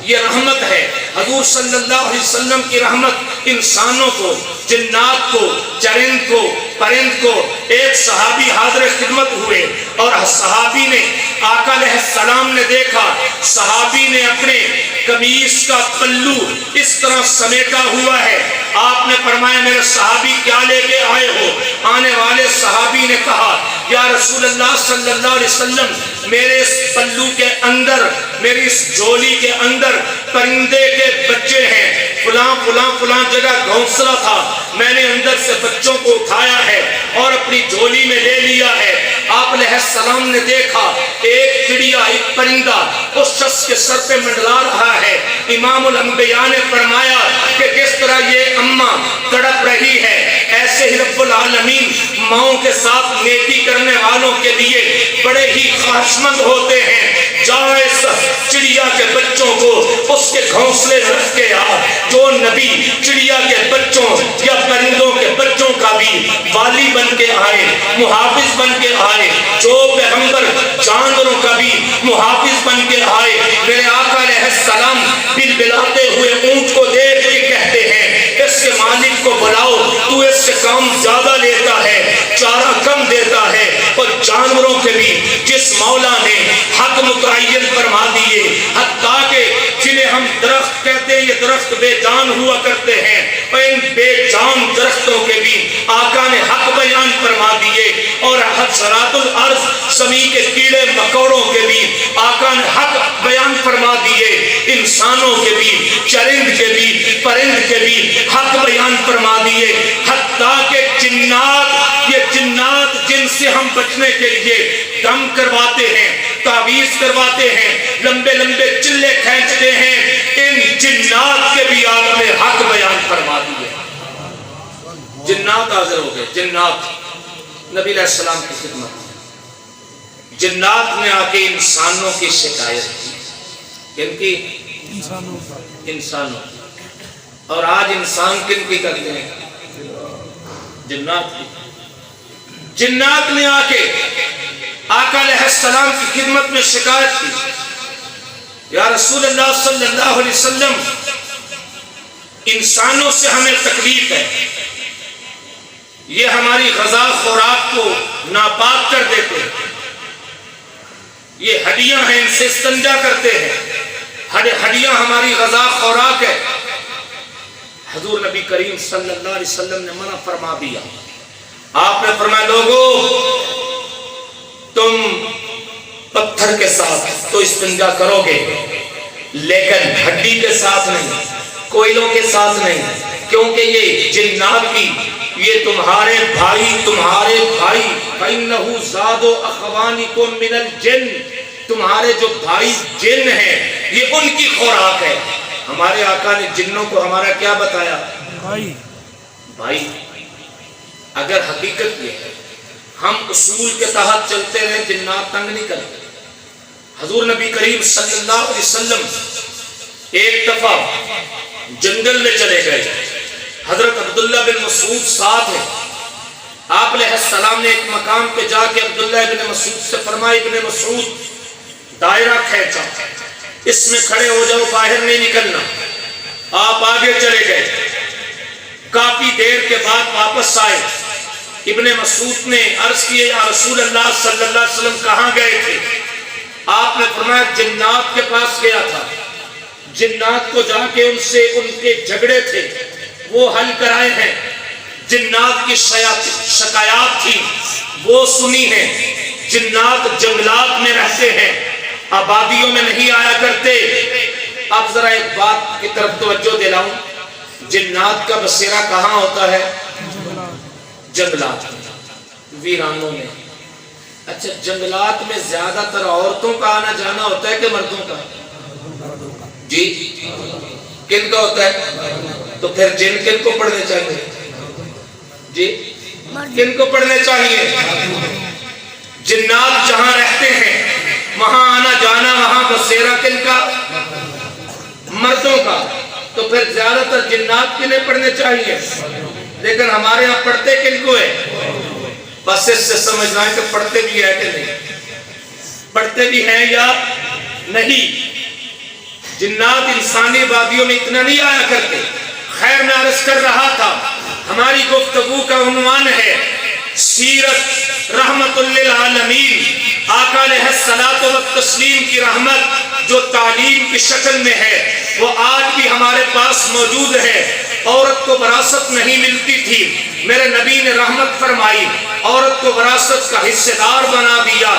یہ رحمت ہے حضور صلی اللہ علیہ وسلم کی رحمت انسانوں کو، جنات کو، چرند کو، پرند کو۔ ایک صحابی حاضر خدمت ہوئے اور صحابی نے آقا علیہ السلام نے دیکھا، صحابی نے اپنے قمیص کا پلو اس طرح سمیٹا ہوا ہے۔ آپ نے فرمایا میرے صحابی کیا لے کے آئے ہو؟ آنے والے صحابی نے کہا یا رسول اللہ صلی اللہ علیہ وسلم میرے اس پلو کے اندر، میری اس جھولی کے اندر پرندے کے بچے ہیں، فلاں فلاں فلاں جگہ گھونسلہ تھا، میں نے اندر سے بچوں کو اٹھایا ہے اور اپنی جھولی میں لے لیا ہے۔ آپ علیہ السلام نے دیکھا ایک چڑیا، ایک پرندہ اس شخص کے سر پہ منڈلا رہا ہے۔ امام الانبیاء نے فرمایا کہ جس طرح یہ اماں تڑپ رہی ہے، ایسے ہی رب العالمین ماؤں کے ساتھ نیکی کرنے والوں کے لیے بڑے ہی خواہشمند ہوتے ہیں۔ جا اس چڑیا کے بچوں کو اس کے گھونسلے میں رکھ کے آ۔ جو نبی چڑیا کے بچوں یا پرندوں کے بچوں کا بھی والی بن کے آئے، محافظ بن کے آئے، جو پیغمبر جانوروں کا بھی محافظ بن کے آئے، میرے آقا علیہ السلام بلبلاتے ہوئے اونٹ کو دیکھ کے کہتے ہیں اس کے مالک کو بلاؤ، تو اس سے کام زیادہ لیتا ہے، چارہ کم دیتا ہے۔ اور جانوروں کے بھی جس مولا نے حق متعین فرما دیے، حتیٰ کہ جنہیں ہم درخت کہتے ہیں یہ درخت بے جان ہوا کرتے ہیں، اور ان بے جان درختوں کے بھی آقا نے حق بیان فرما دیے، اور حشرات الارض زمین کے کیڑے مکوڑوں کے بھی آقا نے حق بیان فرما دیے، انسانوں کے بھی، چرند کے بھی، پرند کے بھی حق بیان فرما دیے، حتیٰ کہ جنات، یہ جنات جن سے ہم بچنے کے لیے دم کرواتے ہیں، تعویذ کرواتے ہیں، لمبے لمبے چلے کھینچتے ہیں، ان جنات کے بھی آپ نے حق بیان فرما دیے۔ جنات حاضر ہو گئے، جنات نبی علیہ السلام کی خدمت میں۔ جنات نے آ کے انسانوں کی شکایت کی، کن کی؟ انسانوں کی۔ اور آج انسان کن کی کرتے ہیں؟ جنات کی۔ جنات نے آ کے آقا علیہ السلام کی خدمت میں شکایت کی، یا رسول اللہ صلی اللہ علیہ وسلم، انسانوں سے ہمیں تکلیف ہے، یہ ہماری غذا خوراک کو ناپاک کر دیتے ہیں، یہ ہڈیاں ہیں ان سے استنجا کرتے ہیں، ہڈیاں ہماری غذا خوراک ہے۔ حضور نبی کریم صلی اللہ علیہ وسلم نے منع فرما دیا۔ آپ نے فرمایا لوگو تم پتھر کے ساتھ تو استنجا کرو گے لیکن ہڈی کے ساتھ نہیں، کوئلوں کے ساتھ نہیں، کیونکہ یہ جنات کی، یہ تمہارے بھائی فَإِنَّهُ زَادُ أَخْوَانِكُم مِّنَ الْجِنِّ، تمہارے جو بھائی جن ہیں یہ ان کی خوراک ہے۔ ہمارے آقا نے جنوں کو ہمارا کیا بتایا؟ بھائی۔ اگر حقیقت یہ ہے ہم اصول کے تحت چلتے رہے، جنات تنگ نہیں کرتے۔ حضور نبی کریم صلی اللہ علیہ وسلم ایک دفعہ جنگل میں چلے گئے، حضرت عبداللہ بن مسعود ساتھ ہیں۔ آپ علیہ السلام نے ایک مقام پہ جا کے عبداللہ بن مسعود سے فرمایا، ابن مسعود دائرہ کھینچا، اس میں کھڑے ہو جاؤ، باہر نہیں نکلنا۔ آپ آگے چلے گئے، کافی دیر کے بعد واپس آئے۔ ابن مسعود نے عرض کیا، یا رسول اللہ صلی اللہ علیہ وسلم کہاں گئے تھے؟ آپ نے فرمایا جنات کے پاس گیا تھا، جنات کو جا کے ان سے ان کے جھگڑے تھے وہ حل کرائے ہیں، جنات کی شکایات تھی وہ سنی ہیں۔ جنات جنگلات میں رہتے ہیں، آبادیوں میں نہیں آیا کرتے۔ اب ذرا ایک بات کی طرف توجہ دلاؤں، جنات کا بسیرا کہاں ہوتا ہے؟ جنگلات میں، ویرانوں میں۔ اچھا جنگلات میں زیادہ تر عورتوں کا آنا جانا ہوتا ہے کہ مردوں کا؟ جی کن کا ہوتا ہے؟ تو پھر جن کن کو پڑھنے چاہیے؟ جی کن کو پڑھنے چاہیے؟ جنات جہاں رہتے ہیں وہاں آنا جانا، وہاں بسیرا کن کا؟ مردوں کا۔ تو پھر زیادہ تر جنات کنہیں پڑھنے چاہیے؟ لیکن ہمارے ہاں پڑھتے کن کو ہے؟ بس اس سے سمجھنا ہے کہ پڑھتے بھی ہے کہ نہیں، پڑھتے بھی ہیں یا نہیں۔ جنات انسانی آبادیوں میں اتنا نہیں آیا کرتے۔ خیر میں عرض کر رہا تھا، ہماری گفتگو کا عنوان ہے سیرت رحمت للعالمین، آقا علیہ الصلوۃ والتسلیم کی رحمت جو تعلیم کی شکل میں ہے وہ آج بھی ہمارے پاس موجود ہے۔ عورت کو وراثت نہیں ملتی تھی، میرے نبی نے رحمت فرمائی، عورت کو وراثت کا حصے دار بنا دیا،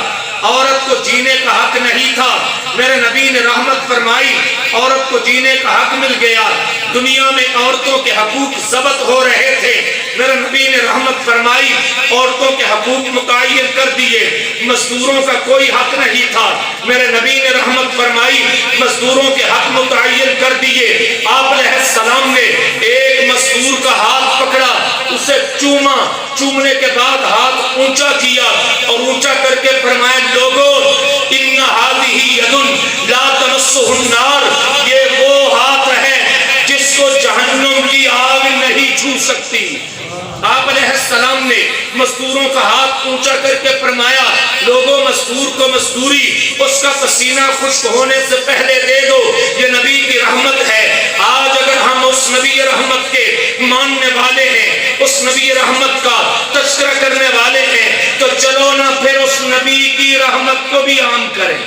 عورت کو جینے کا حق نہیں تھا، میرے نبی نے رحمت فرمائی، عورت کو جینے کا حق مل گیا، دنیا میں عورتوں کے حقوق ضبط ہو رہے تھے، میرے نبی نے رحمت فرمائی، عورتوں کے حقوق متعین کر دیے، مزدوروں کا کوئی حق نہیں تھا، میرے نبی نے رحمت فرمائی، مزدوروں کے حق متعین کر دیے، آپ علیہ السلام نے ایک مزدور کا ہاتھ پکڑا، اسے چوما، چومنے کے بعد ہاتھ اونچا کیا اور اونچا کر کے فرمایا لوگوں ان هذه يد لا تمسه النار، یہ وہ ہاتھ ہے جس کو جہنم کی آگ نہیں چھو سکتی۔ آپ علیہ السلام نے مزدوروں کا ہاتھ اونچا کر کے فرمایا لوگوں مزدور کو مزدوری اس کا پسینہ خشک ہونے سے پہلے دے دو، یہ نبی کی رحمت ہے۔ آج اگر ہم اس نبی رحمت کے ماننے والے ہیں، اس نبی رحمت کا تذکرہ کرنے والے ہیں، تو چلو نہ پھر اس نبی کی رحمت کو بھی عام کریں۔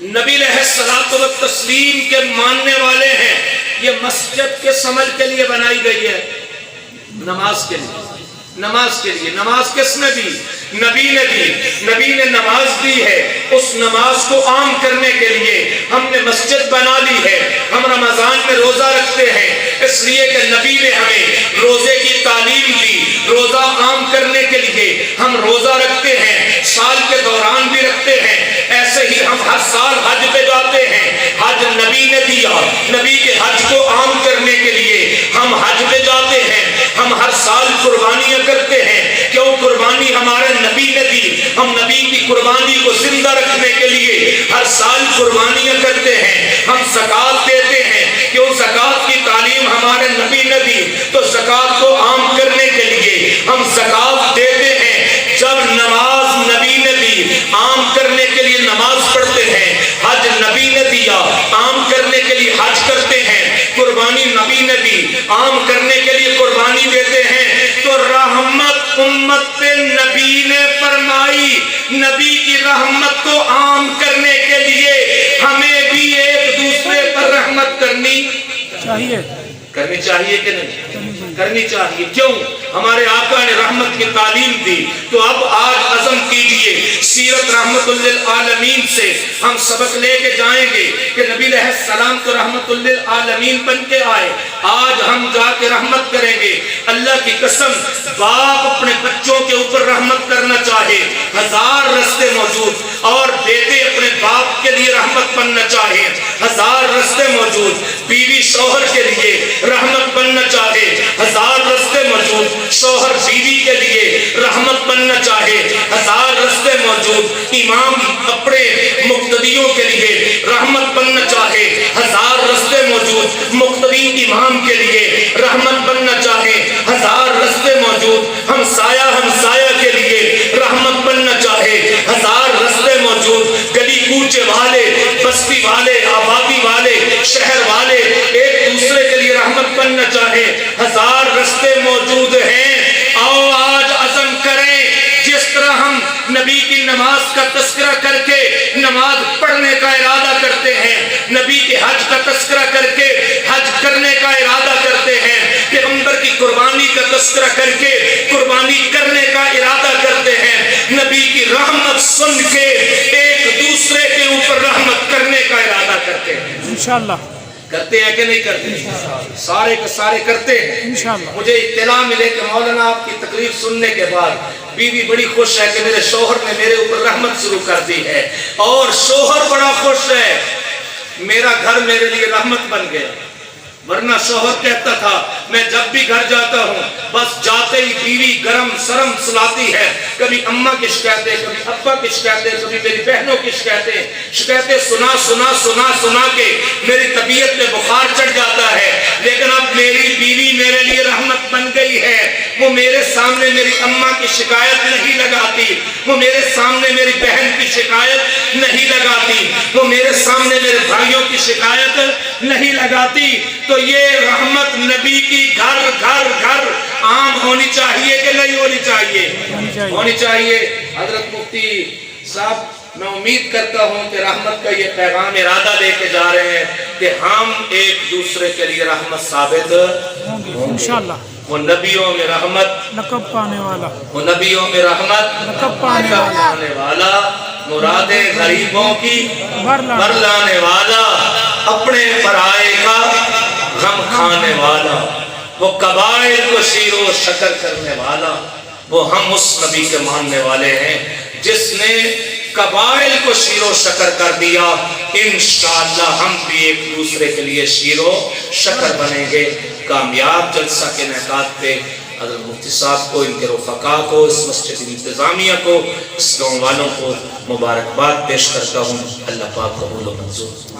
نبی علیہ الصلوۃ والتسلیم کے ماننے والے ہیں، یہ مسجد کے عمل کے لیے بنائی گئی ہے، نماز کے لیے، نماز کے لیے۔ نماز کس نے دی؟ نبی نے دی، نبی نے نماز دی ہے، اس نماز کو عام کرنے کے لیے ہم نے مسجد بنا لی ہے۔ ہم رمضان میں روزہ رکھتے ہیں اس لیے کہ نبی نے ہمیں روزے کی تعلیم دی، روزہ عام کرنے کے لیے ہم روزہ رکھتے ہیں، سال کے دوران بھی رکھتے ہیں۔ ایسے ہی ہم ہر سال حج پہ جاتے ہیں، حج نبی نے دیا، نبی کے حج کو عام کرنے کے لیے ہم حج پہ جاتے ہیں۔ ہم ہر سال قربانیاں کرتے ہیں، کیوں؟ قربانی ہمارے نبی نے دی، ہم نبی کی قربانی کو زندہ رکھنے کے لیے ہر سال قربانیاں کرتے ہیں۔ ہم زکوٰۃ دیتے ہیں، کیوں؟ زکوٰۃ کی تعلیم ہمارے نبی نے دی، تو زکوٰۃ کو عام کرنے کے لیے ہم زکوٰۃ دیتے ہیں۔ جب نماز نبی نے دی، عام کرنے کے لیے نماز پڑھتے ہیں۔ حج نبی نے دیا، عام کرنے کے لیے حج کرتے ہیں۔ قربانی نبی نے دی، عام کرنے کے لیے قربانی دیتے ہیں۔ تو رحمت امت پہ نبی نے فرمائی، نبی کی رحمت کو عام کرنے کے لیے ہمیں بھی ایک دوسرے پر رحمت کرنی چاہیے کہ نہیں؟ کرنی چاہیے۔ کیوں؟ ہمارے آقا نے رحمت کی تعلیم دی، تو اب آج عزم کیجئے سیرت رحمت للعالمین سے ہم سبق لے کے جائیں گے کہ نبی علیہ السلام تو رحمت للعالمین بن کے آئے، آج ہم جا کے رحمت کریں گے۔ اللہ کی قسم، باپ اپنے بچوں کے اوپر رحمت کرنا چاہے، ہزار رستے موجود، اور بیٹے اپنے باپ کے لیے رحمت بننا چاہے، ہزار رستے موجود، بیوی شوہر کے لیے رحمت بننا چاہے، ہزار رستے موجود، شوہر بیوی کے لیے رحمت بننا چاہے، ہزار رستے موجود، امام اپنے مقتدیوں کے لیے رحمت بننا چاہے، ہزار رستے موجود، مقتدی امام کے لیے رحمت بننا چاہے، ہزار رستے موجود، ہمسایہ کے لیے رحمت بننا چاہے، ہزار رستے موجود، گلی کوچے والے، بستی والے، آبادی والے، شہر والے ایک دوسرے کے لیے رحمت بننا چاہے، ہزار رستے موجود ہیں۔ آؤ آج عزم کریں، جس طرح ہم نبی کی نماز کا تذکرہ کر کے نماز پڑھنے کا ارادہ کرتے ہیں، نبی کے حج کا تذکرہ کر کے حج کرنے کا ارادہ کرتے ہیں، پیغمبر کی قربانی کا تذکرہ کر کے قربانی کرنے کا ارادہ کرتے ہیں، نبی کی رحمت سن کے ایک دوسرے کے اوپر رحمت کرنے کا ارادہ کرتے ہیں۔ انشاءاللہ کرتے ہیں کہ نہیں کرتے؟ سارے کے سارے کرتے ہیں۔ انشاءاللہ۔ مجھے اطلاع ملے کہ مولانا آپ کی تقریر سننے کے بعد بیوی بڑی خوش ہے کہ میرے شوہر نے میرے اوپر رحمت شروع کر دی ہے، اور شوہر بڑا خوش ہے، میرا گھر میرے لیے رحمت بن گیا۔ ورنہ شوہر کہتا تھا میں جب بھی گھر جاتا ہوں بس جاتے ہی بیوی گرم سرم سلاتی ہے، کبھی اماں کی شکایتیں، کبھی ابا کی شکایتیں، کبھی میری بہنوں کی شکایتیں سنا کے میری طبیعت میں بخار چڑھ جاتا ہے۔ لیکن اب میری بیوی میرے لیے رحمت بن گئی ہے، وہ میرے سامنے میری اماں کی شکایت نہیں لگاتی، وہ میرے سامنے میری بہن کی شکایت نہیں لگاتی، وہ میرے سامنے میرے بھائیوں کی شکایت نہیں لگاتی۔ تو یہ رحمت نبی کی گھر گھر گھر عام ہونی چاہیے کہ نہیں ہونی چاہیے؟ ہونی چاہیے۔ حضرت مفتی صاحب، میں امید کرتا ہوں کہ رحمت کا یہ پیغام ارادہ لے کے جا رہے ہیں کہ ہم ایک دوسرے کے لیے رحمت ثابت ہوں گے۔ انشاءاللہ۔ وہ نبیوں میں رحمت، لقب پانے والا، وہ نبیوں میں رحمت، لقب پانے لقب والا، پانے والا، مرادیں غریبوں کی بر لانے بر لانے والا، اپنے پرائے کا غم کھانے والا، وہ قبائل کو شیر و شکر کرنے والا، وہ ہم اس نبی کے ماننے والے ہیں جس نے قبائل کو شیر و شکر کر دیا۔ انشاءاللہ ہم بھی ایک دوسرے کے لیے شیر و شکر بنیں گے۔ کامیاب جلسہ کے انعقاد پہ حضرت مفتی صاحب کو، ان کے رفقا کو، اس مسجد انتظامیہ کو، اس گاؤں والوں کو مبارکباد پیش کرتا ہوں۔ اللہ پاک قبول و منظور۔